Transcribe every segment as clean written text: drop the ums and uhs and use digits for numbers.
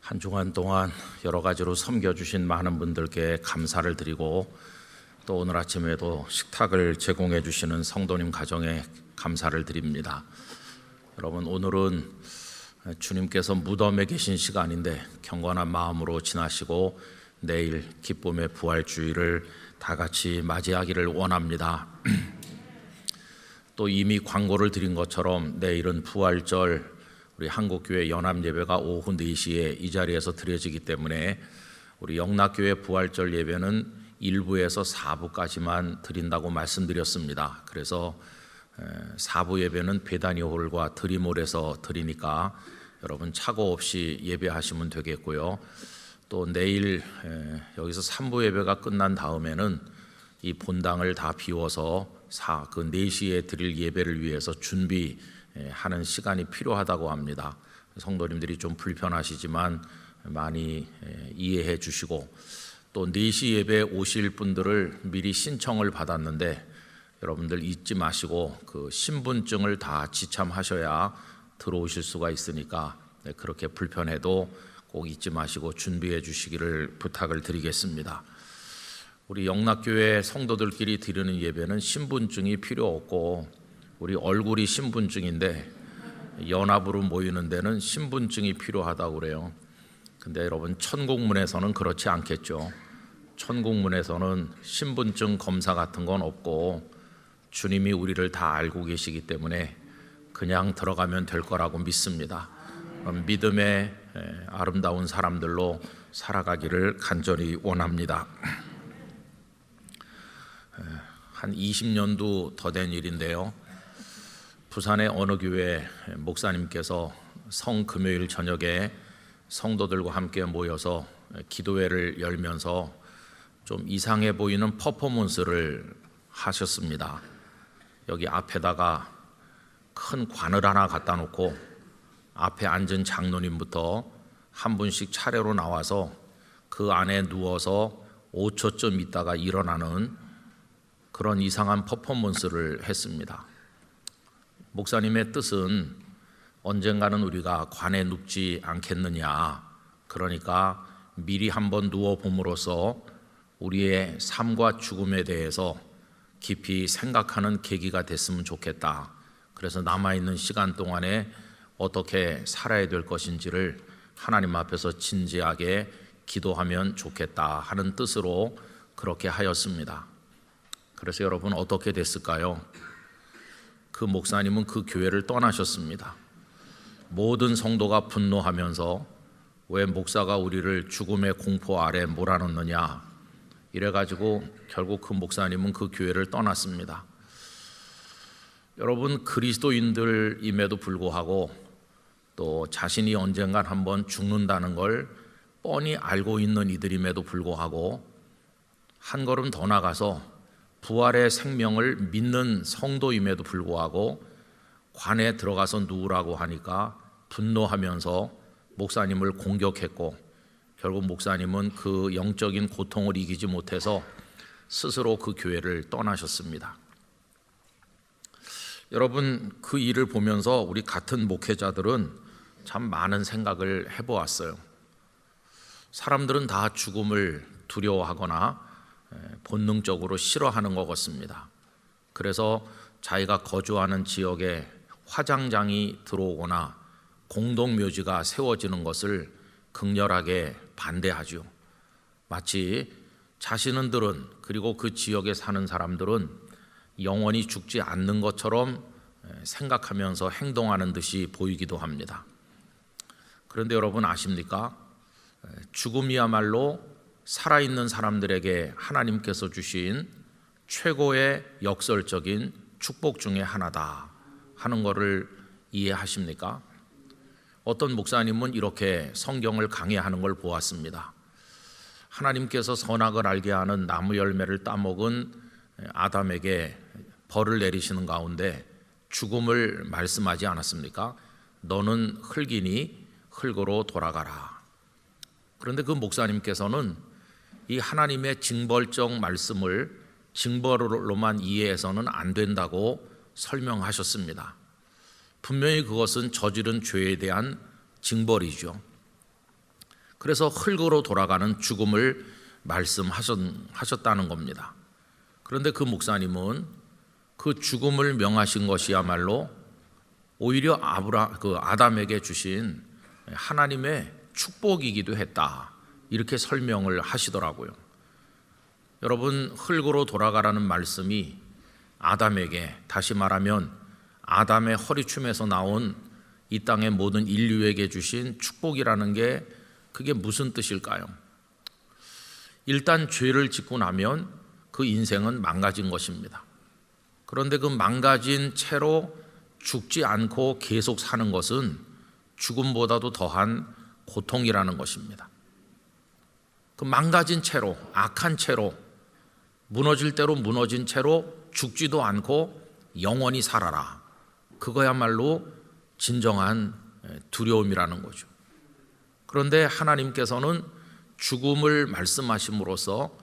한 주간 동안 여러 가지로 섬겨주신 많은 분들께 감사를 드리고 또 오늘 아침에도 식탁을 제공해 주시는 성도님 가정에 감사를 드립니다. 여러분, 오늘은 주님께서 무덤에 계신 시간인데 경건한 마음으로 지나시고 내일 기쁨의 부활주일을 다 같이 맞이하기를 원합니다. 또 이미 광고를 드린 것처럼 내일은 부활절 우리 한국교회 연합예배가 오후 4시에 이 자리에서 드려지기 때문에 우리 영락교회 부활절 예배는 1부에서 4부까지만 드린다고 말씀드렸습니다. 그래서 4부 예배는 베다니홀과 드림홀에서 드리니까 여러분 착오 없이 예배하시면 되겠고요. 또 내일 여기서 3부 예배가 끝난 다음에는 이 본당을 다 비워서 그 4시에 드릴 예배를 위해서 준비하는 시간이 필요하다고 합니다. 성도님들이 좀 불편하시지만 많이 이해해 주시고, 또 4시 예배 오실 분들을 미리 신청을 받았는데 여러분들 잊지 마시고 그 신분증을 다 지참하셔야 들어오실 수가 있으니까 그렇게 불편해도 꼭 잊지 마시고 준비해 주시기를 부탁을 드리겠습니다. 우리 영락교회 성도들끼리 드리는 예배는 신분증이 필요 없고 우리 얼굴이 신분증인데 연합으로 모이는 데는 신분증이 필요하다고 그래요. 근데 여러분, 천국문에서는 그렇지 않겠죠. 천국문에서는 신분증 검사 같은 건 없고 주님이 우리를 다 알고 계시기 때문에 그냥 들어가면 될 거라고 믿습니다. 믿음의 아름다운 사람들로 살아가기를 간절히 원합니다. 한 20년도 더 된 일인데요, 부산의 어느 교회 목사님께서 성금요일 저녁에 성도들과 함께 모여서 기도회를 열면서 좀 이상해 보이는 퍼포먼스를 하셨습니다. 여기 앞에다가 큰 관을 하나 갖다 놓고 앞에 앉은 장로님부터 한 분씩 차례로 나와서 그 안에 누워서 5초쯤 있다가 일어나는 그런 이상한 퍼포먼스를 했습니다. 목사님의 뜻은 언젠가는 우리가 관에 눕지 않겠느냐, 그러니까 미리 한번 누워봄으로써 우리의 삶과 죽음에 대해서 깊이 생각하는 계기가 됐으면 좋겠다. 그래서 남아있는 시간 동안에 어떻게 살아야 될 것인지를 하나님 앞에서 진지하게 기도하면 좋겠다 하는 뜻으로 그렇게 하였습니다. 그래서 여러분, 어떻게 됐을까요? 그 목사님은 그 교회를 떠나셨습니다. 모든 성도가 분노하면서 왜 목사가 우리를 죽음의 공포 아래 몰아넣느냐 이래가지고 결국 그 목사님은 그 교회를 떠났습니다. 여러분, 그리스도인들임에도 불구하고 또 자신이 언젠간 한번 죽는다는 걸 뻔히 알고 있는 이들임에도 불구하고 한 걸음 더 나가서 부활의 생명을 믿는 성도임에도 불구하고 관에 들어가서 누우라고 하니까 분노하면서 목사님을 공격했고, 결국 목사님은 그 영적인 고통을 이기지 못해서 스스로 그 교회를 떠나셨습니다. 여러분, 그 일을 보면서 우리 같은 목회자들은 참 많은 생각을 해보았어요. 사람들은 다 죽음을 두려워하거나 본능적으로 싫어하는 것 같습니다. 그래서 자기가 거주하는 지역에 화장장이 들어오거나 공동묘지가 세워지는 것을 극렬하게 반대하죠. 마치 자신들은, 그리고 그 지역에 사는 사람들은 영원히 죽지 않는 것처럼 생각하면서 행동하는 듯이 보이기도 합니다. 그런데 여러분 아십니까? 죽음이야말로 살아있는 사람들에게 하나님께서 주신 최고의 역설적인 축복 중에 하나다 하는 것을 이해하십니까? 어떤 목사님은 이렇게 성경을 강해하는 걸 보았습니다. 하나님께서 선악을 알게 하는 나무 열매를 따먹은 아담에게 벌을 내리시는 가운데 죽음을 말씀하지 않았습니까? 너는 흙이니 흙으로 돌아가라. 그런데 그 목사님께서는 이 하나님의 징벌적 말씀을 징벌로만 이해해서는 안 된다고 설명하셨습니다. 분명히 그것은 저지른 죄에 대한 징벌이죠. 그래서 흙으로 돌아가는 죽음을 말씀하셨다는 겁니다. 그런데 그 목사님은 그 죽음을 명하신 것이야말로 오히려 아담에게 주신 하나님의 축복이기도 했다, 이렇게 설명을 하시더라고요. 여러분, 흙으로 돌아가라는 말씀이 아담에게, 다시 말하면 아담의 허리춤에서 나온 이 땅의 모든 인류에게 주신 축복이라는 게 그게 무슨 뜻일까요? 일단 죄를 짓고 나면 그 인생은 망가진 것입니다. 그런데 그 망가진 채로 죽지 않고 계속 사는 것은 죽음보다도 더한 고통이라는 것입니다. 그 망가진 채로, 악한 채로, 무너질 대로 무너진 채로 죽지도 않고 영원히 살아라. 그거야말로 진정한 두려움이라는 거죠. 그런데 하나님께서는 죽음을 말씀하심으로써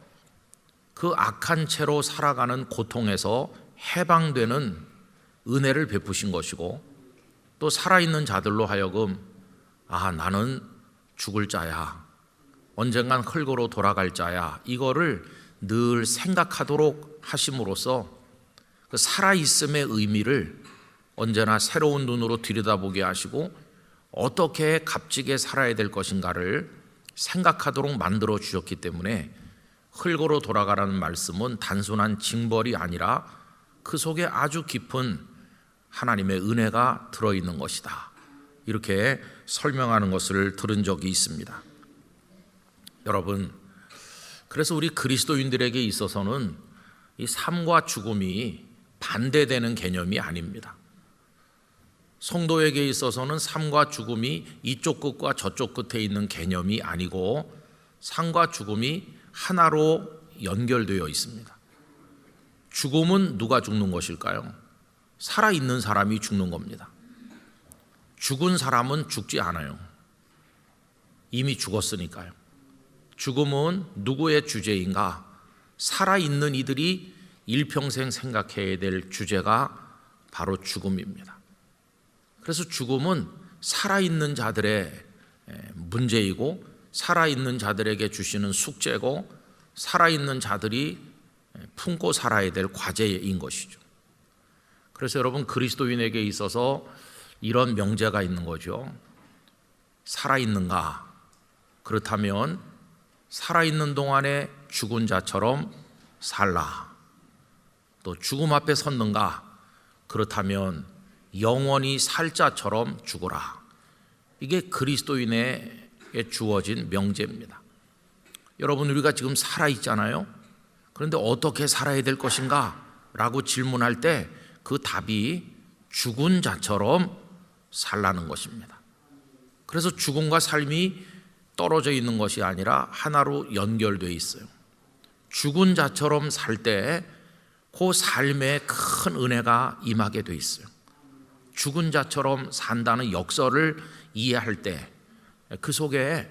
그 악한 채로 살아가는 고통에서 해방되는 은혜를 베푸신 것이고, 또 살아있는 자들로 하여금 나는 죽을 자야, 언젠간 흙으로 돌아갈 자야, 이거를 늘 생각하도록 하심으로써 그 살아있음의 의미를 언제나 새로운 눈으로 들여다보게 하시고 어떻게 값지게 살아야 될 것인가를 생각하도록 만들어 주셨기 때문에 흙으로 돌아가라는 말씀은 단순한 징벌이 아니라 그 속에 아주 깊은 하나님의 은혜가 들어있는 것이다, 이렇게 설명하는 것을 들은 적이 있습니다. 여러분, 그래서 우리 그리스도인들에게 있어서는 이 삶과 죽음이 반대되는 개념이 아닙니다. 성도에게 있어서는 삶과 죽음이 이쪽 끝과 저쪽 끝에 있는 개념이 아니고 삶과 죽음이 하나로 연결되어 있습니다. 죽음은 누가 죽는 것일까요? 살아있는 사람이 죽는 겁니다. 죽은 사람은 죽지 않아요. 이미 죽었으니까요. 죽음은 누구의 주제인가? 살아있는 이들이 일평생 생각해야 될 주제가 바로 죽음입니다. 그래서 죽음은 살아있는 자들의 문제이고, 살아있는 자들에게 주시는 숙제고, 살아있는 자들이 품고 살아야 될 과제인 것이죠. 그래서 여러분, 그리스도인에게 있어서 이런 명제가 있는 거죠. 살아있는가? 그렇다면 살아있는 동안에 죽은 자처럼 살라. 또 죽음 앞에 섰는가? 그렇다면 영원히 살 자처럼 죽어라. 이게 그리스도인에게 주어진 명제입니다. 여러분, 우리가 지금 살아있잖아요. 그런데 어떻게 살아야 될 것인가? 라고 질문할 때 그 답이 죽은 자처럼 살라는 것입니다. 그래서 죽음과 삶이 떨어져 있는 것이 아니라 하나로 연결되어 있어요. 죽은 자처럼 살 때 그 삶에 큰 은혜가 임하게 되어 있어요. 죽은 자처럼 산다는 역설을 이해할 때 그 속에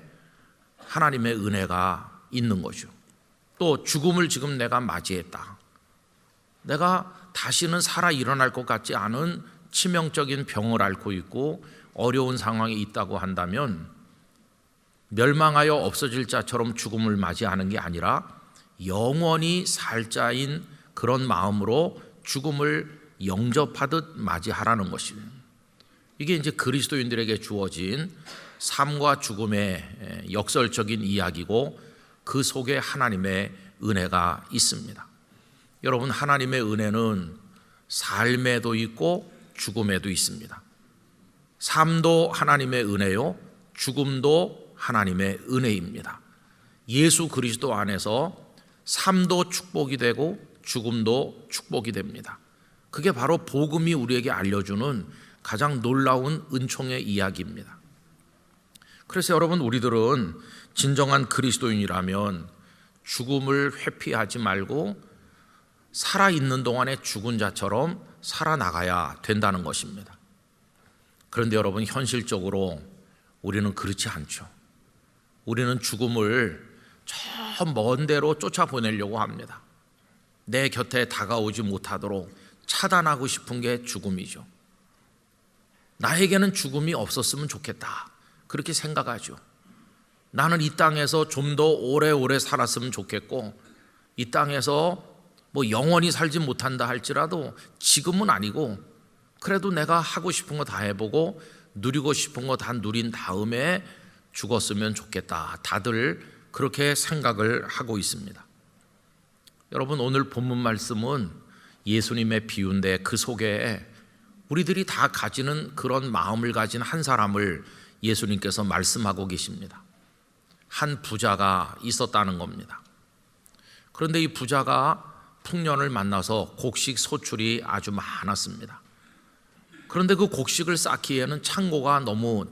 하나님의 은혜가 있는 거죠. 또 죽음을 지금 내가 맞이했다. 내가 다시는 살아 일어날 것 같지 않은 치명적인 병을 앓고 있고 어려운 상황에 있다고 한다면 멸망하여 없어질 자처럼 죽음을 맞이하는 게 아니라 영원히 살 자인 그런 마음으로 죽음을 영접하듯 맞이하라는 것이에요. 이게 이제 그리스도인들에게 주어진 삶과 죽음의 역설적인 이야기고, 그 속에 하나님의 은혜가 있습니다. 여러분, 하나님의 은혜는 삶에도 있고 죽음에도 있습니다. 삶도 하나님의 은혜요, 죽음도 하나님의 은혜입니다. 예수 그리스도 안에서 삶도 축복이 되고 죽음도 축복이 됩니다. 그게 바로 복음이 우리에게 알려주는 가장 놀라운 은총의 이야기입니다. 그래서 여러분, 우리들은 진정한 그리스도인이라면 죽음을 회피하지 말고 살아있는 동안에 죽은 자처럼 살아나가야 된다는 것입니다. 그런데 여러분, 현실적으로 우리는 그렇지 않죠. 우리는 죽음을 저 먼 데로 쫓아보내려고 합니다. 내 곁에 다가오지 못하도록 차단하고 싶은 게 죽음이죠. 나에게는 죽음이 없었으면 좋겠다, 그렇게 생각하죠. 나는 이 땅에서 좀 더 오래오래 살았으면 좋겠고, 이 땅에서 뭐 영원히 살지 못한다 할지라도 지금은 아니고 그래도 내가 하고 싶은 거 다 해보고 누리고 싶은 거 다 누린 다음에 죽었으면 좋겠다. 다들 그렇게 생각을 하고 있습니다. 여러분, 오늘 본문 말씀은 예수님의 비유인데 그 속에 우리들이 다 가지는 그런 마음을 가진 한 사람을 예수님께서 말씀하고 계십니다. 한 부자가 있었다는 겁니다. 그런데 이 부자가 풍년을 만나서 곡식 소출이 아주 많았습니다. 그런데 그 곡식을 쌓기에는 창고가 너무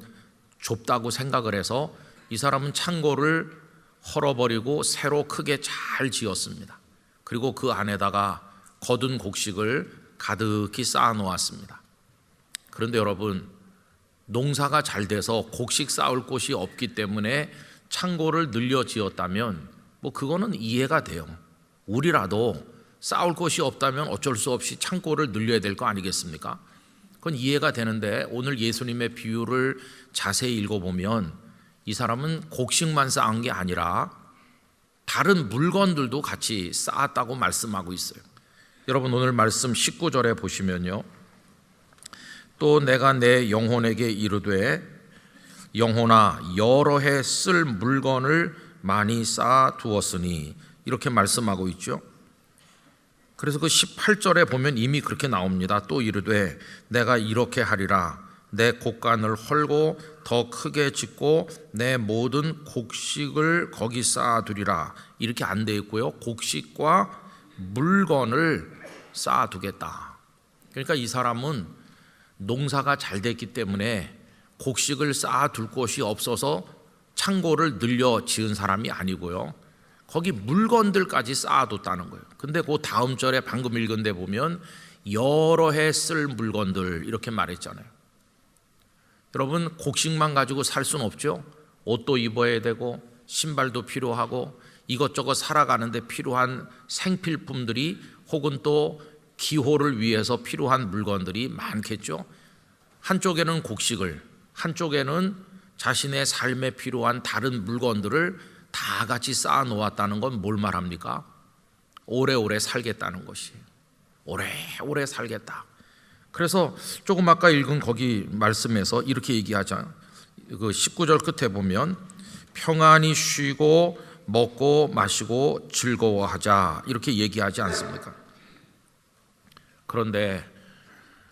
좁다고 생각을 해서 이 사람은 창고를 헐어버리고 새로 크게 잘 지었습니다. 그리고 그 안에다가 거둔 곡식을 가득히 쌓아 놓았습니다. 그런데 여러분, 농사가 잘 돼서 곡식 쌓을 곳이 없기 때문에 창고를 늘려 지었다면 뭐 그거는 이해가 돼요. 우리라도 쌓을 곳이 없다면 어쩔 수 없이 창고를 늘려야 될 거 아니겠습니까? 그건 이해가 되는데 오늘 예수님의 비유를 자세히 읽어보면 이 사람은 곡식만 쌓은 게 아니라 다른 물건들도 같이 쌓았다고 말씀하고 있어요. 여러분, 오늘 말씀 19절에 보시면요, 또 내가 내 영혼에게 이르되 영혼아 여러 해 쓸 물건을 많이 쌓아 두었으니, 이렇게 말씀하고 있죠. 그래서 그 18절에 보면 이미 그렇게 나옵니다. 또 이르되 내가 이렇게 하리라, 내 곡간을 헐고 더 크게 짓고 내 모든 곡식을 거기 쌓아두리라. 이렇게 안 돼 있고요, 곡식과 물건을 쌓아두겠다. 그러니까 이 사람은 농사가 잘 됐기 때문에 곡식을 쌓아둘 곳이 없어서 창고를 늘려 지은 사람이 아니고요, 거기 물건들까지 쌓아뒀다는 거예요. 근데 그 다음 절에 방금 읽은 데 보면 여러 해 쓸 물건들 이렇게 말했잖아요. 여러분, 곡식만 가지고 살 수는 없죠. 옷도 입어야 되고 신발도 필요하고 이것저것 살아가는데 필요한 생필품들이 혹은 또 기호를 위해서 필요한 물건들이 많겠죠. 한쪽에는 곡식을, 한쪽에는 자신의 삶에 필요한 다른 물건들을 다 같이 쌓아 놓았다는 건 뭘 말합니까? 오래오래 살겠다는 것이에요. 오래오래 살겠다. 그래서 조금 아까 읽은 거기 말씀에서 이렇게 얘기하자. 그 19절 끝에 보면 평안히 쉬고 먹고 마시고 즐거워하자, 이렇게 얘기하지 않습니까? 그런데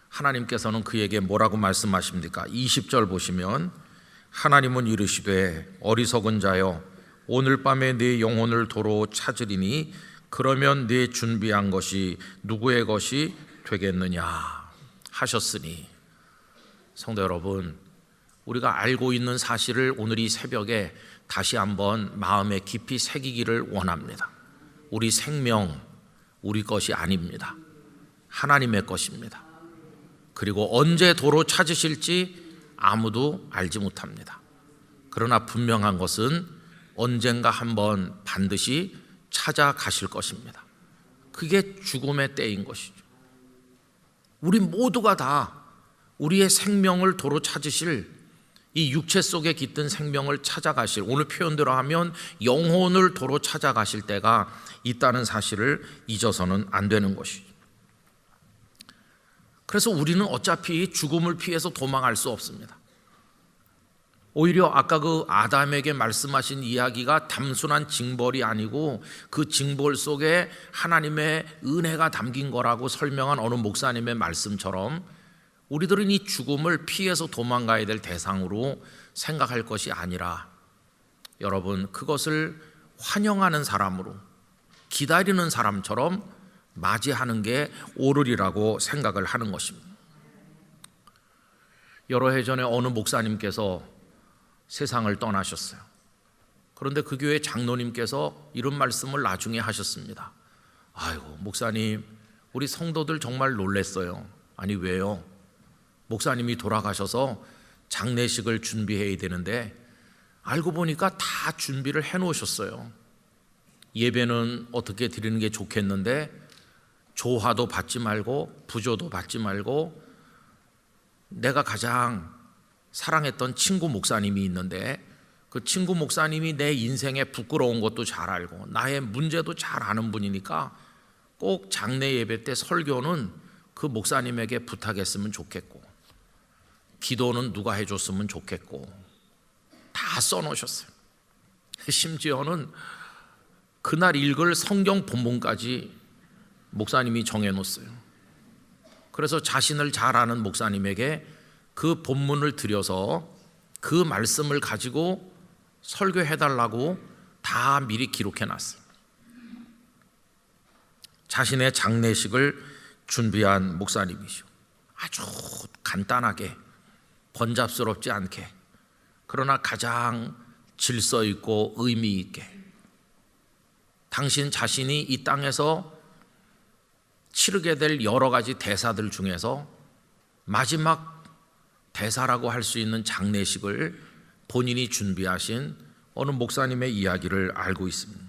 하나님께서는 그에게 뭐라고 말씀하십니까? 20절 보시면 하나님은 이르시되 어리석은 자여 오늘 밤에 네 영혼을 도로 찾으리니 그러면 네 준비한 것이 누구의 것이 되겠느냐 하셨으니. 성도 여러분, 우리가 알고 있는 사실을 오늘 이 새벽에 다시 한번 마음에 깊이 새기기를 원합니다. 우리 생명 우리 것이 아닙니다. 하나님의 것입니다. 그리고 언제 도로 찾으실지 아무도 알지 못합니다. 그러나 분명한 것은 언젠가 한번 반드시 찾아가실 것입니다. 그게 죽음의 때인 것이죠. 우리 모두가 다 우리의 생명을 도로 찾으실, 이 육체 속에 깃든 생명을 찾아가실, 오늘 표현대로 하면 영혼을 도로 찾아가실 때가 있다는 사실을 잊어서는 안 되는 것이죠. 그래서 우리는 어차피 죽음을 피해서 도망할 수 없습니다. 오히려 아까 그 아담에게 말씀하신 이야기가 단순한 징벌이 아니고 그 징벌 속에 하나님의 은혜가 담긴 거라고 설명한 어느 목사님의 말씀처럼 우리들은 이 죽음을 피해서 도망가야 될 대상으로 생각할 것이 아니라, 여러분, 그것을 환영하는 사람으로, 기다리는 사람처럼 맞이하는 게 옳으리라고 생각을 하는 것입니다. 여러 해 전에 어느 목사님께서 세상을 떠나셨어요. 그런데 그 교회 장로님께서 이런 말씀을 나중에 하셨습니다. 아이고, 목사님, 우리 성도들 정말 놀랬어요. 아니, 왜요? 목사님이 돌아가셔서 장례식을 준비해야 되는데 알고 보니까 다 준비를 해놓으셨어요. 예배는 어떻게 드리는 게 좋겠는데 조화도 받지 말고 부조도 받지 말고, 내가 가장 사랑했던 친구 목사님이 있는데 그 친구 목사님이 내 인생에 부끄러운 것도 잘 알고 나의 문제도 잘 아는 분이니까 꼭 장례 예배 때 설교는 그 목사님에게 부탁했으면 좋겠고 기도는 누가 해줬으면 좋겠고 다 써놓으셨어요. 심지어는 그날 읽을 성경 본문까지 목사님이 정해놓았어요. 그래서 자신을 잘 아는 목사님에게 그 본문을 들여서 그 말씀을 가지고 설교해달라고 다 미리 기록해놨어요. 자신의 장례식을 준비한 목사님이죠. 아주 간단하게 번잡스럽지 않게 그러나 가장 질서 있고 의미 있게 당신 자신이 이 땅에서 치르게 될 여러 가지 대사들 중에서 마지막 대사라고 할 수 있는 장례식을 본인이 준비하신 어느 목사님의 이야기를 알고 있습니다.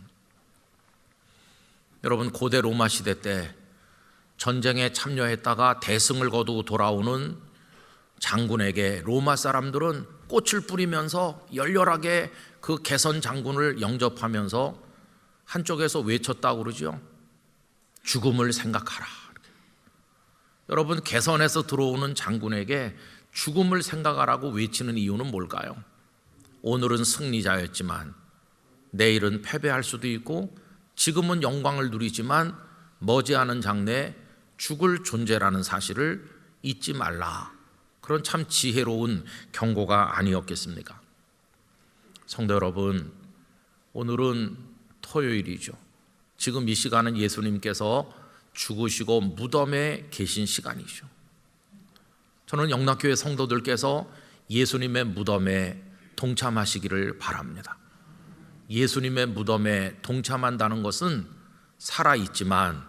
여러분, 고대 로마 시대 때 전쟁에 참여했다가 대승을 거두고 돌아오는 장군에게 로마 사람들은 꽃을 뿌리면서 열렬하게 그 개선 장군을 영접하면서 한쪽에서 외쳤다고 그러죠. 죽음을 생각하라. 여러분, 개선에서 들어오는 장군에게 죽음을 생각하라고 외치는 이유는 뭘까요? 오늘은 승리자였지만 내일은 패배할 수도 있고 지금은 영광을 누리지만 머지않은 장래에 죽을 존재라는 사실을 잊지 말라. 그런 참 지혜로운 경고가 아니었겠습니까? 성도 여러분, 오늘은 토요일이죠. 지금 이 시간은 예수님께서 죽으시고 무덤에 계신 시간이죠. 저는 영락교회 성도들께서 예수님의 무덤에 동참하시기를 바랍니다. 예수님의 무덤에 동참한다는 것은 살아있지만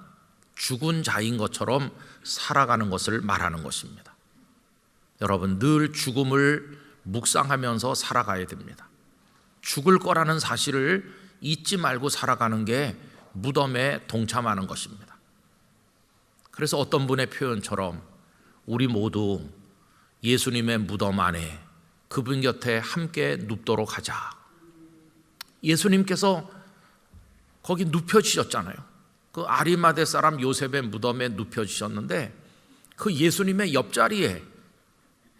죽은 자인 것처럼 살아가는 것을 말하는 것입니다. 여러분, 늘 죽음을 묵상하면서 살아가야 됩니다. 죽을 거라는 사실을 잊지 말고 살아가는 게 무덤에 동참하는 것입니다. 그래서 어떤 분의 표현처럼 우리 모두 예수님의 무덤 안에 그분 곁에 함께 눕도록 하자. 예수님께서 거기 눕혀지셨잖아요. 그 아리마대 사람 요셉의 무덤에 눕혀지셨는데 그 예수님의 옆자리에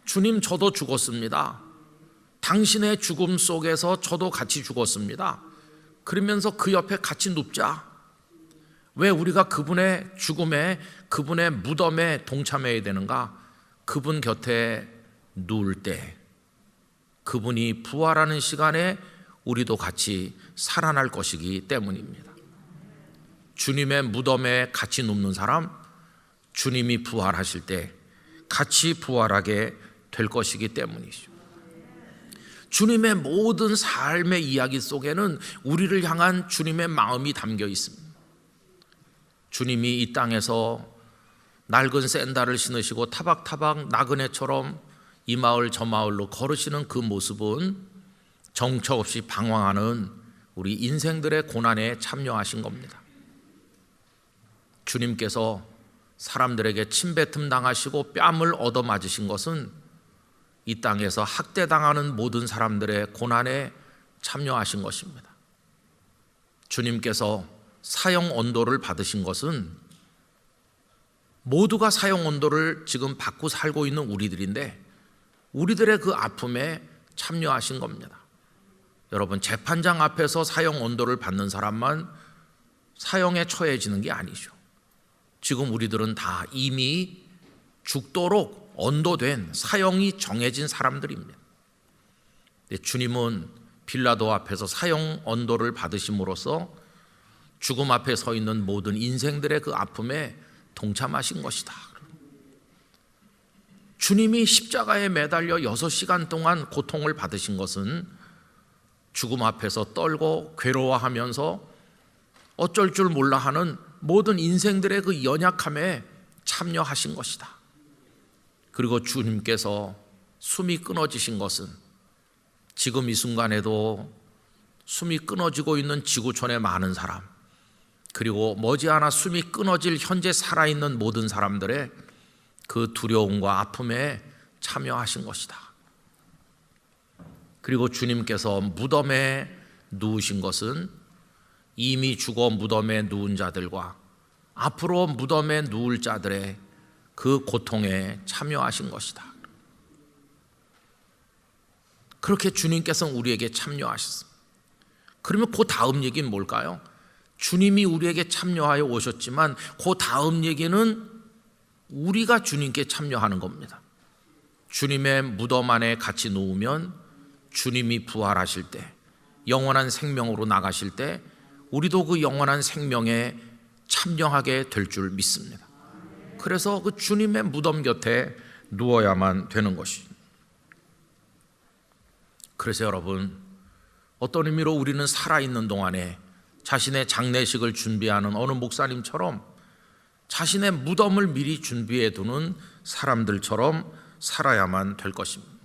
주님, 저도 죽었습니다. 당신의 죽음 속에서 저도 같이 죽었습니다. 그러면서 그 옆에 같이 눕자. 왜 우리가 그분의 죽음에, 그분의 무덤에 동참해야 되는가? 그분 곁에 누울 때 그분이 부활하는 시간에 우리도 같이 살아날 것이기 때문입니다. 주님의 무덤에 같이 눕는 사람, 주님이 부활하실 때 같이 부활하게 될 것이기 때문이죠. 주님의 모든 삶의 이야기 속에는 우리를 향한 주님의 마음이 담겨 있습니다. 주님이 이 땅에서 낡은 샌들을 신으시고 타박타박 나그네처럼 이 마을 저 마을로 걸으시는 그 모습은 정처 없이 방황하는 우리 인생들의 고난에 참여하신 겁니다. 주님께서 사람들에게 침뱉음 당하시고 뺨을 얻어맞으신 것은 이 땅에서 학대당하는 모든 사람들의 고난에 참여하신 것입니다. 주님께서 사형 언도를 받으신 것은 모두가 사형 언도를 지금 받고 살고 있는 우리들인데 우리들의 그 아픔에 참여하신 겁니다. 여러분, 재판장 앞에서 사형 언도를 받는 사람만 사형에 처해지는 게 아니죠. 지금 우리들은 다 이미 죽도록 언도된 사형이 정해진 사람들입니다. 주님은 빌라도 앞에서 사형 언도를 받으심으로써 죽음 앞에 서 있는 모든 인생들의 그 아픔에 동참하신 것이다. 주님이 십자가에 매달려 6시간 동안 고통을 받으신 것은 죽음 앞에서 떨고 괴로워하면서 어쩔 줄 몰라 하는 모든 인생들의 그 연약함에 참여하신 것이다. 그리고 주님께서 숨이 끊어지신 것은 지금 이 순간에도 숨이 끊어지고 있는 지구촌의 많은 사람, 그리고 머지않아 숨이 끊어질 현재 살아있는 모든 사람들의 그 두려움과 아픔에 참여하신 것이다. 그리고 주님께서 무덤에 누우신 것은 이미 죽어 무덤에 누운 자들과 앞으로 무덤에 누울 자들의 그 고통에 참여하신 것이다. 그렇게 주님께서는 우리에게 참여하셨습니다. 그러면 그 다음 얘기는 뭘까요? 주님이 우리에게 참여하여 오셨지만 그 다음 얘기는 우리가 주님께 참여하는 겁니다. 주님의 무덤 안에 같이 누우면 주님이 부활하실 때, 영원한 생명으로 나가실 때 우리도 그 영원한 생명에 참여하게 될 줄 믿습니다. 그래서 그 주님의 무덤 곁에 누워야만 되는 것이죠. 그래서 여러분, 어떤 의미로 우리는 살아있는 동안에 자신의 장례식을 준비하는 어느 목사님처럼 자신의 무덤을 미리 준비해 두는 사람들처럼 살아야만 될 것입니다.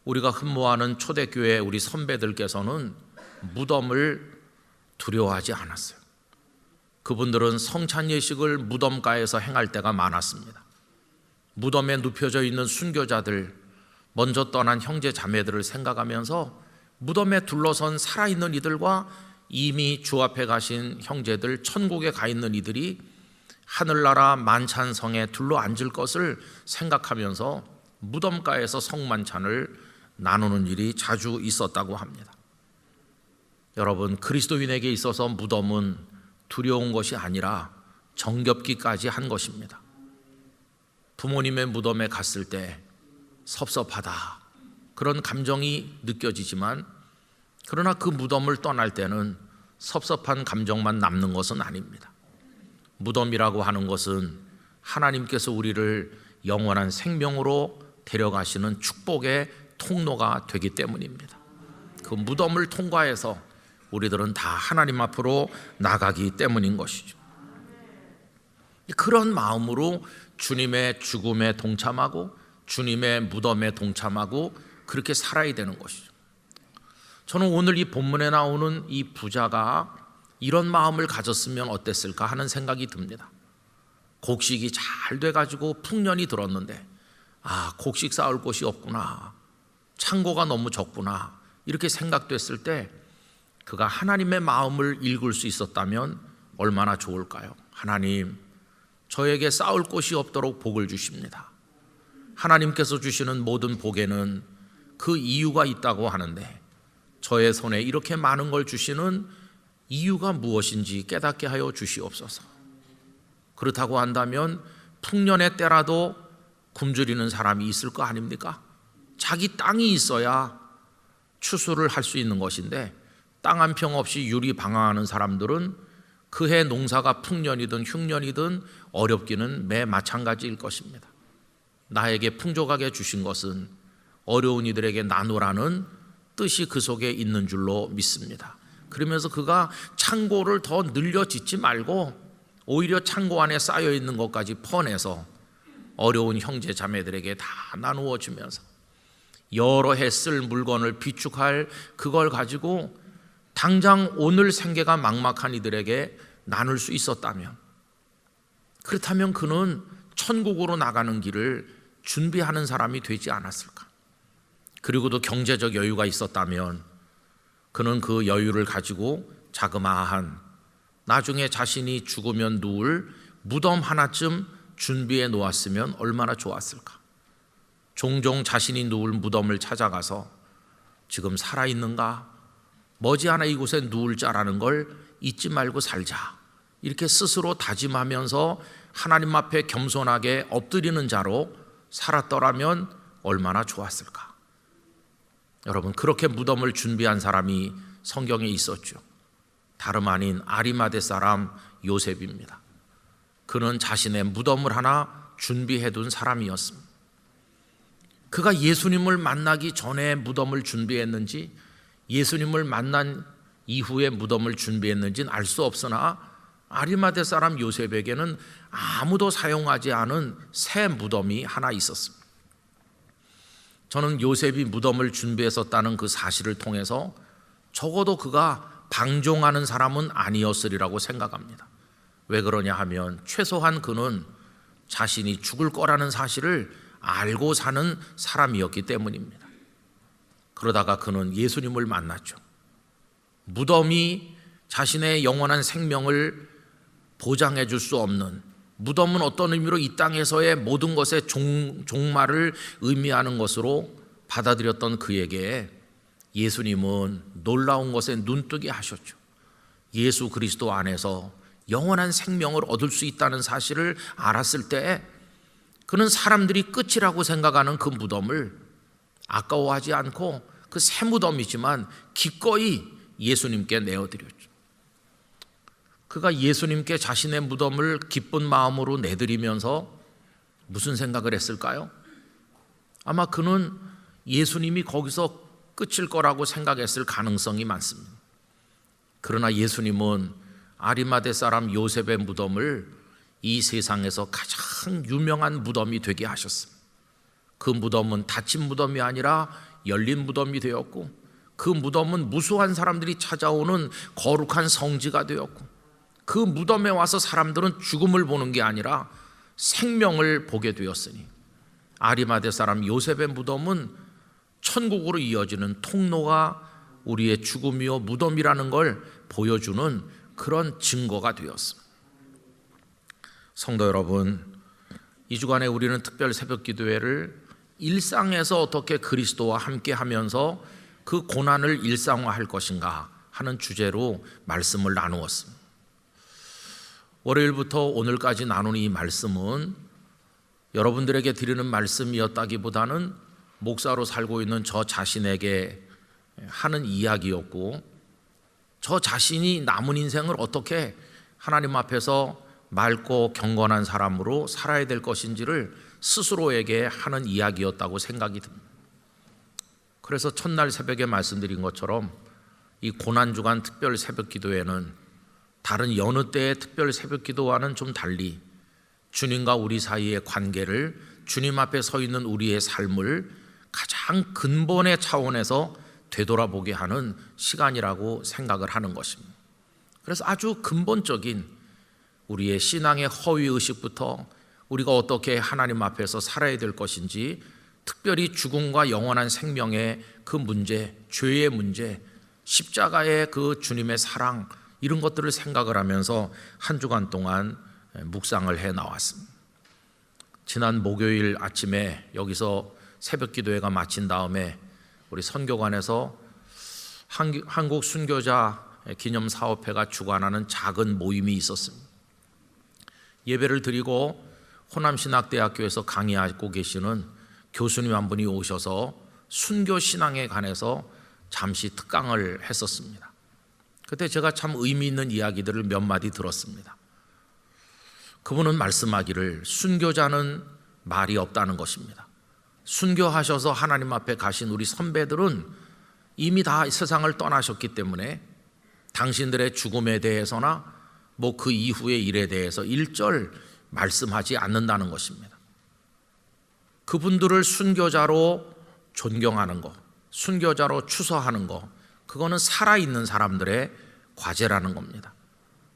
우리가 흠모하는 초대교회 우리 선배들께서는 무덤을 두려워하지 않았어요. 그분들은 성찬 예식을 무덤가에서 행할 때가 많았습니다. 무덤에 눕혀져 있는 순교자들, 먼저 떠난 형제 자매들을 생각하면서 무덤에 둘러선 살아있는 이들과 이미 주 앞에 가신 형제들, 천국에 가 있는 이들이 하늘나라 만찬성에 둘러앉을 것을 생각하면서 무덤가에서 성만찬을 나누는 일이 자주 있었다고 합니다. 여러분, 그리스도인에게 있어서 무덤은 두려운 것이 아니라 정겹기까지 한 것입니다. 부모님의 무덤에 갔을 때 섭섭하다, 그런 감정이 느껴지지만, 그러나 그 무덤을 떠날 때는 섭섭한 감정만 남는 것은 아닙니다. 무덤이라고 하는 것은 하나님께서 우리를 영원한 생명으로 데려가시는 축복의 통로가 되기 때문입니다. 그 무덤을 통과해서 우리들은 다 하나님 앞으로 나가기 때문인 것이죠. 그런 마음으로 주님의 죽음에 동참하고 주님의 무덤에 동참하고 그렇게 살아야 되는 것이죠. 저는 오늘 이 본문에 나오는 이 부자가 이런 마음을 가졌으면 어땠을까 하는 생각이 듭니다. 곡식이 잘 돼가지고 풍년이 들었는데, 곡식 쌓을 곳이 없구나, 창고가 너무 적구나, 이렇게 생각됐을 때 그가 하나님의 마음을 읽을 수 있었다면 얼마나 좋을까요? 하나님, 저에게 쌓을 곳이 없도록 복을 주십니다. 하나님께서 주시는 모든 복에는 그 이유가 있다고 하는데 저의 손에 이렇게 많은 걸 주시는 이유가 무엇인지 깨닫게 하여 주시옵소서. 그렇다고 한다면 풍년의 때라도 굶주리는 사람이 있을 거 아닙니까? 자기 땅이 있어야 추수를 할 수 있는 것인데 땅 한 평 없이 유리방황하는 사람들은 그해 농사가 풍년이든 흉년이든 어렵기는 매 마찬가지일 것입니다. 나에게 풍족하게 주신 것은 어려운 이들에게 나누라는 뜻이 그 속에 있는 줄로 믿습니다. 그러면서 그가 창고를 더 늘려 짓지 말고 오히려 창고 안에 쌓여 있는 것까지 퍼내서 어려운 형제 자매들에게 다 나누어 주면서 여러 해 쓸 물건을 비축할 그걸 가지고 당장 오늘 생계가 막막한 이들에게 나눌 수 있었다면, 그렇다면 그는 천국으로 나가는 길을 준비하는 사람이 되지 않았을까? 그리고도 경제적 여유가 있었다면 그는 그 여유를 가지고 자그마한 나중에 자신이 죽으면 누울 무덤 하나쯤 준비해 놓았으면 얼마나 좋았을까? 종종 자신이 누울 무덤을 찾아가서 지금 살아있는가? 머지않아 이곳에 누울 자라는 걸 잊지 말고 살자, 이렇게 스스로 다짐하면서 하나님 앞에 겸손하게 엎드리는 자로 살았더라면 얼마나 좋았을까? 여러분, 그렇게 무덤을 준비한 사람이 성경에 있었죠. 다름 아닌 아리마대 사람 요셉입니다. 그는 자신의 무덤을 하나 준비해 둔 사람이었습니다. 그가 예수님을 만나기 전에 무덤을 준비했는지 예수님을 만난 이후에 무덤을 준비했는지는 알 수 없으나 아리마대 사람 요셉에게는 아무도 사용하지 않은 새 무덤이 하나 있었습니다. 저는 요셉이 무덤을 준비했었다는 그 사실을 통해서 적어도 그가 방종하는 사람은 아니었으리라고 생각합니다. 왜 그러냐 하면 최소한 그는 자신이 죽을 거라는 사실을 알고 사는 사람이었기 때문입니다. 그러다가 그는 예수님을 만났죠. 무덤이 자신의 영원한 생명을 보장해 줄 수 없는, 무덤은 어떤 의미로 이 땅에서의 모든 것의 종말을 의미하는 것으로 받아들였던 그에게 예수님은 놀라운 것에 눈뜨게 하셨죠. 예수 그리스도 안에서 영원한 생명을 얻을 수 있다는 사실을 알았을 때 그는 사람들이 끝이라고 생각하는 그 무덤을 아까워하지 않고 그 새 무덤이지만 기꺼이 예수님께 내어드렸죠. 그가 예수님께 자신의 무덤을 기쁜 마음으로 내드리면서 무슨 생각을 했을까요? 아마 그는 예수님이 거기서 끝일 거라고 생각했을 가능성이 많습니다. 그러나 예수님은 아리마대 사람 요셉의 무덤을 이 세상에서 가장 유명한 무덤이 되게 하셨습니다. 그 무덤은 닫힌 무덤이 아니라 열린 무덤이 되었고, 그 무덤은 무수한 사람들이 찾아오는 거룩한 성지가 되었고, 그 무덤에 와서 사람들은 죽음을 보는 게 아니라 생명을 보게 되었으니 아리마대 사람 요셉의 무덤은 천국으로 이어지는 통로가 우리의 죽음이요 무덤이라는 걸 보여주는 그런 증거가 되었습니다. 성도 여러분, 이 주간에 우리는 특별 새벽 기도회를 일상에서 어떻게 그리스도와 함께 하면서 그 고난을 일상화할 것인가 하는 주제로 말씀을 나누었습니다. 월요일부터 오늘까지 나누는 이 말씀은 여러분들에게 드리는 말씀이었다기보다는 목사로 살고 있는 저 자신에게 하는 이야기였고, 저 자신이 남은 인생을 어떻게 하나님 앞에서 맑고 경건한 사람으로 살아야 될 것인지를 스스로에게 하는 이야기였다고 생각이 듭니다. 그래서 첫날 새벽에 말씀드린 것처럼 이 고난주간 특별 새벽 기도회는 다른 여느 때의 특별 새벽 기도와는 좀 달리 주님과 우리 사이의 관계를, 주님 앞에 서 있는 우리의 삶을 가장 근본의 차원에서 되돌아보게 하는 시간이라고 생각을 하는 것입니다. 그래서 아주 근본적인 우리의 신앙의 허위의식부터 우리가 어떻게 하나님 앞에서 살아야 될 것인지, 특별히 죽음과 영원한 생명의 그 문제, 죄의 문제, 십자가의 그 주님의 사랑, 이런 것들을 생각을 하면서 한 주간 동안 묵상을 해 나왔습니다. 지난 목요일 아침에 여기서 새벽 기도회가 마친 다음에 우리 선교관에서 한국 순교자 기념사업회가 주관하는 작은 모임이 있었습니다. 예배를 드리고 호남신학대학교에서 강의하고 계시는 교수님 한 분이 오셔서 순교 신앙에 관해서 잠시 특강을 했었습니다. 그때 제가 참 의미 있는 이야기들을 몇 마디 들었습니다. 그분은 말씀하기를 순교자는 말이 없다는 것입니다. 순교하셔서 하나님 앞에 가신 우리 선배들은 이미 다 세상을 떠나셨기 때문에 당신들의 죽음에 대해서나 뭐 그 이후의 일에 대해서 일절 말씀하지 않는다는 것입니다. 그분들을 순교자로 존경하는 것, 순교자로 추서하는 것, 그거는 살아있는 사람들의 과제라는 겁니다.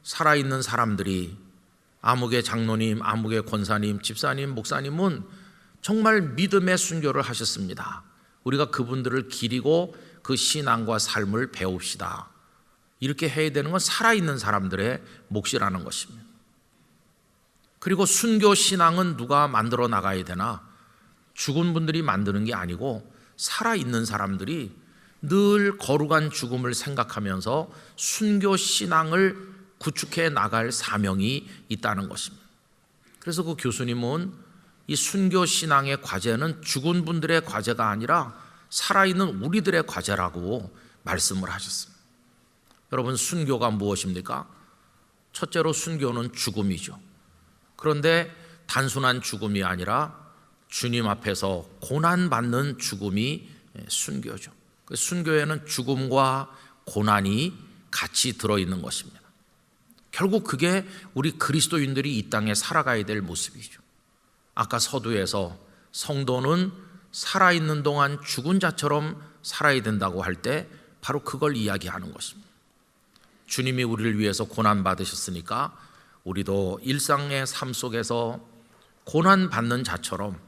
살아있는 사람들이 아무개 장로님, 아무개 권사님, 집사님, 목사님은 정말 믿음의 순교를 하셨습니다. 우리가 그분들을 기리고 그 신앙과 삶을 배웁시다. 이렇게 해야 되는 건 살아있는 사람들의 몫이라는 것입니다. 그리고 순교 신앙은 누가 만들어 나가야 되나? 죽은 분들이 만드는 게 아니고 살아있는 사람들이 늘 거룩한 죽음을 생각하면서 순교 신앙을 구축해 나갈 사명이 있다는 것입니다. 그래서 그 교수님은 이 순교 신앙의 과제는 죽은 분들의 과제가 아니라 살아있는 우리들의 과제라고 말씀을 하셨습니다. 여러분, 순교가 무엇입니까? 첫째로 순교는 죽음이죠. 그런데 단순한 죽음이 아니라 주님 앞에서 고난받는 죽음이 순교죠. 순교에는 죽음과 고난이 같이 들어있는 것입니다. 결국 그게 우리 그리스도인들이 이 땅에 살아가야 될 모습이죠. 아까 서두에서 성도는 살아있는 동안 죽은 자처럼 살아야 된다고 할 때 바로 그걸 이야기하는 것입니다. 주님이 우리를 위해서 고난받으셨으니까 우리도 일상의 삶 속에서 고난받는 자처럼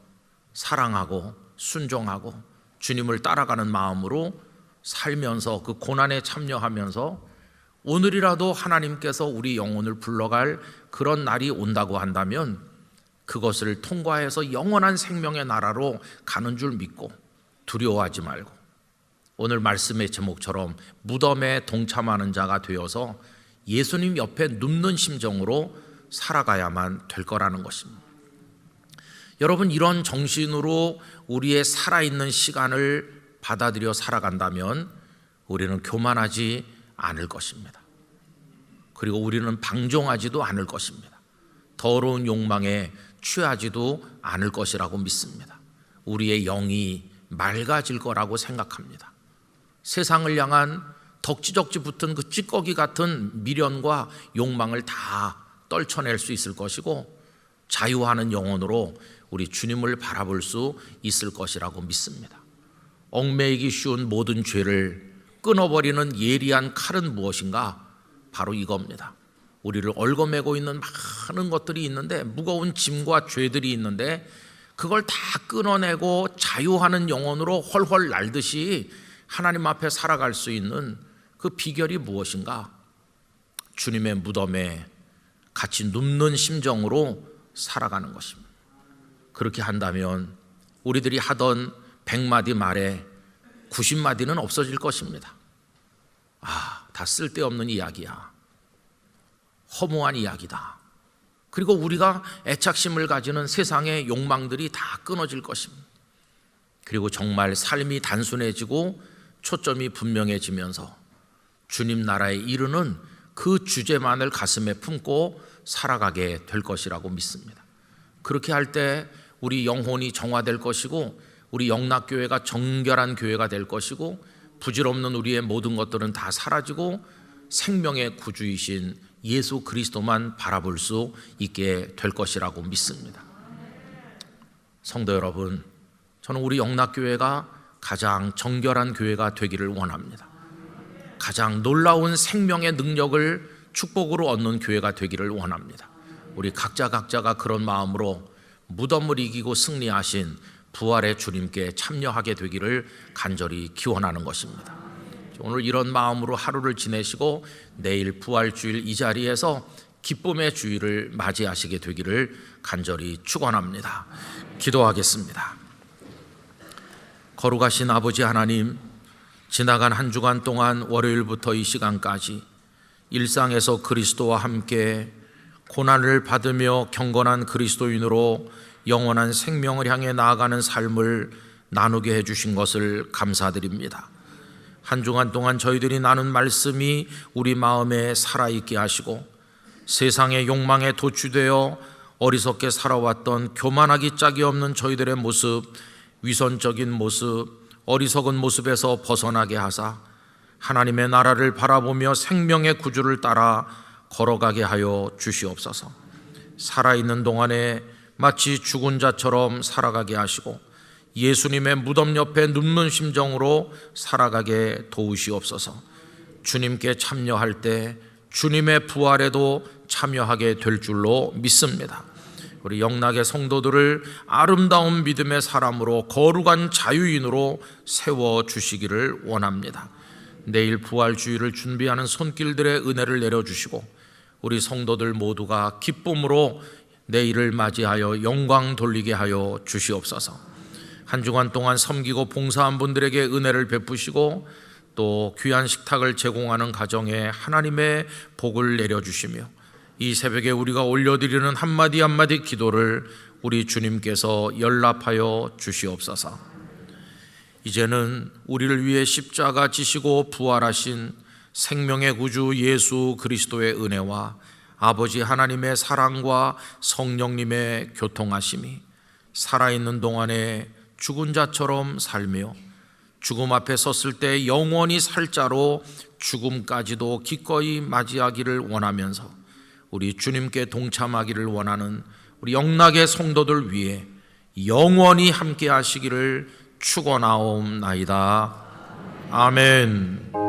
사랑하고 순종하고 주님을 따라가는 마음으로 살면서 그 고난에 참여하면서 오늘이라도 하나님께서 우리 영혼을 불러갈 그런 날이 온다고 한다면 그것을 통과해서 영원한 생명의 나라로 가는 줄 믿고 두려워하지 말고 오늘 말씀의 제목처럼 무덤에 동참하는 자가 되어서 예수님 옆에 눕는 심정으로 살아가야만 될 거라는 것입니다. 여러분, 이런 정신으로 우리의 살아있는 시간을 받아들여 살아간다면 우리는 교만하지 않을 것입니다. 그리고 우리는 방종하지도 않을 것입니다. 더러운 욕망에 취하지도 않을 것이라고 믿습니다. 우리의 영이 맑아질 거라고 생각합니다. 세상을 향한 덕지덕지 붙은 그 찌꺼기 같은 미련과 욕망을 다 떨쳐낼 수 있을 것이고 자유하는 영혼으로 우리 주님을 바라볼 수 있을 것이라고 믿습니다. 얽매이기 쉬운 모든 죄를 끊어버리는 예리한 칼은 무엇인가? 바로 이겁니다. 우리를 얽어매고 있는 많은 것들이 있는데, 무거운 짐과 죄들이 있는데 그걸 다 끊어내고 자유하는 영혼으로 훨훨 날듯이 하나님 앞에 살아갈 수 있는 그 비결이 무엇인가? 주님의 무덤에 같이 눕는 심정으로 살아가는 것입니다. 그렇게 한다면 우리들이 하던 100마디 말에 90마디는 없어질 것입니다. 다 쓸데없는 이야기야. 허무한 이야기다. 그리고 우리가 애착심을 가지는 세상의 욕망들이 다 끊어질 것입니다. 그리고 정말 삶이 단순해지고 초점이 분명해지면서 주님 나라에 이르는 그 주제만을 가슴에 품고 살아가게 될 것이라고 믿습니다. 그렇게 할 때 우리 영혼이 정화될 것이고 우리 영락교회가 정결한 교회가 될 것이고 부질없는 우리의 모든 것들은 다 사라지고 생명의 구주이신 예수 그리스도만 바라볼 수 있게 될 것이라고 믿습니다. 성도 여러분, 저는 우리 영락교회가 가장 정결한 교회가 되기를 원합니다. 가장 놀라운 생명의 능력을 축복으로 얻는 교회가 되기를 원합니다. 우리 각자가 그런 마음으로 무덤을 이기고 승리하신 부활의 주님께 참여하게 되기를 간절히 기원하는 것입니다. 오늘 이런 마음으로 하루를 지내시고 내일 부활주일 이 자리에서 기쁨의 주일을 맞이하시게 되기를 간절히 축원합니다. 기도하겠습니다. 거룩하신 아버지 하나님, 지나간 한 주간 동안 월요일부터 이 시간까지 일상에서 그리스도와 함께 고난을 받으며 경건한 그리스도인으로 영원한 생명을 향해 나아가는 삶을 나누게 해주신 것을 감사드립니다. 한 주간 동안 저희들이 나눈 말씀이 우리 마음에 살아있게 하시고 세상의 욕망에 도취되어 어리석게 살아왔던 교만하기 짝이 없는 저희들의 모습, 위선적인 모습, 어리석은 모습에서 벗어나게 하사 하나님의 나라를 바라보며 생명의 구주를 따라 걸어가게 하여 주시옵소서. 살아있는 동안에 마치 죽은 자처럼 살아가게 하시고 예수님의 무덤 옆에 눕는 심정으로 살아가게 도우시옵소서. 주님께 참여할 때 주님의 부활에도 참여하게 될 줄로 믿습니다. 우리 영락의 성도들을 아름다운 믿음의 사람으로 거룩한 자유인으로 세워주시기를 원합니다. 내일 부활주일을 준비하는 손길들의 은혜를 내려주시고 우리 성도들 모두가 기쁨으로 내일을 맞이하여 영광 돌리게 하여 주시옵소서. 한 주간 동안 섬기고 봉사한 분들에게 은혜를 베푸시고 또 귀한 식탁을 제공하는 가정에 하나님의 복을 내려주시며 이 새벽에 우리가 올려드리는 한마디 한마디 기도를 우리 주님께서 연락하여 주시옵소서. 이제는 우리를 위해 십자가 지시고 부활하신 생명의 구주 예수 그리스도의 은혜와 아버지 하나님의 사랑과 성령님의 교통하심이 살아있는 동안에 죽은 자처럼 살며 죽음 앞에 섰을 때 영원히 살 자로 죽음까지도 기꺼이 맞이하기를 원하면서 우리 주님께 동참하기를 원하는 우리 영락의 성도들 위해 영원히 함께 하시기를 축원하옵나이다. 아멘.